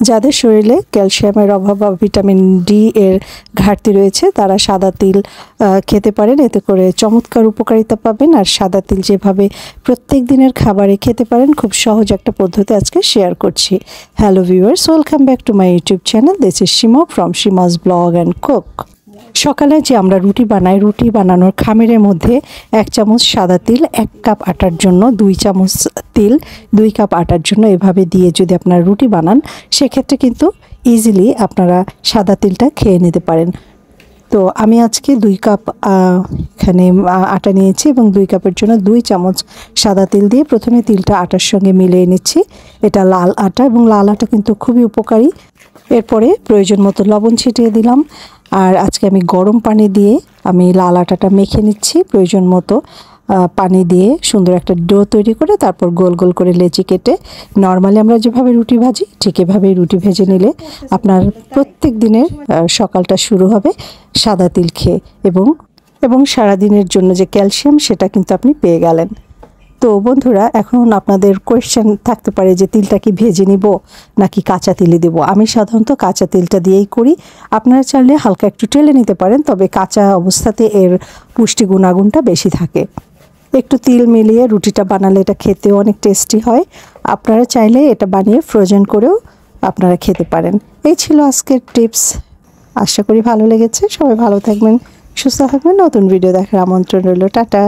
যাদের শরীরে ক্যালসিয়ামের অভাব বা ভিটামিন ডি এর ঘাটতি রয়েছে তারা সাদা তিল খেতে পারেন। এতে করে চমৎকার উপকারিতা পাবেন। আর সাদা তিল যেভাবে প্রত্যেক দিনের খাবারে খেতে পারেন, খুব সহজ একটা পদ্ধতি আজকে শেয়ার করছি। Hello viewers, welcome back to my YouTube channel. This is Seema from Seema's blog and cook. সকালে যে আমরা রুটি বানাই, রুটি বানানোর খামিরের মধ্যে 1 চামচ সাদা তিল, 1 কাপ আটার জন্য 2 চামচ তিল, 2 কাপ আটার জন্য এভাবে দিয়ে যদি আপনারা রুটি বানান, সেক্ষেত্রে কিন্তু ইজিলি আপনারা সাদা তিলটা খেয়ে নিতে পারেন। তো আমি আজকে 2 কাপ এখানে আটা নিয়েছি এবং 2 কাপের জন্য 2 চামচ সাদা তিল দিয়ে প্রথমে তিলটা আটার সঙ্গে মিলিয়ে নিচ্ছি। এটা লাল আটা এবং লাল আটা কিন্তু খুবই উপকারী। এরপরে প্রয়োজন মতো লবণ ছিটিয়ে দিলাম। আর আজকে আমি গরম পানি দিয়ে আমি লাল আটাটা মেখে নিচ্ছি। প্রয়োজন মতো পানি দিয়ে সুন্দর একটা ডো তৈরি করে তারপর গোল গোল করে লেচি কেটে নর্মালি আমরা যেভাবে রুটি ভাজি ঠিক এভাবেই রুটি ভেজে নিলে আপনার প্রত্যেক দিনের সকালটা শুরু হবে সাদা তিল খেয়ে এবং সারাদিনের জন্য যে ক্যালসিয়াম সেটা কিন্তু আপনি পেয়ে গেলেন। তো বন্ধুরা, এখন আপনাদের কোয়েশ্চেন থাকতে পারে যে তিলটা কি ভেজে নিব নাকি কাঁচা তিলে দেব। আমি সাধারণত কাঁচা তিলটা দিয়েই করি। আপনারা চাইলে হালকা একটু টেলে নিতে পারেন, তবে কাঁচা অবস্থাতে এর পুষ্টি গুণাগুণটা বেশি থাকে। একটু তিল মিলিয়ে রুটিটা বানালে এটা খেতেও অনেক টেস্টি হয়। আপনারা চাইলে এটা বানিয়ে ফ্রোজেন করেও আপনারা খেতে পারেন। এই ছিল আজকের টিপস। আশা করি ভালো লেগেছে। সবাই ভালো থাকবেন, সুস্থ থাকবেন। নতুন ভিডিও দেখার আমন্ত্রণ রইল। টাটা।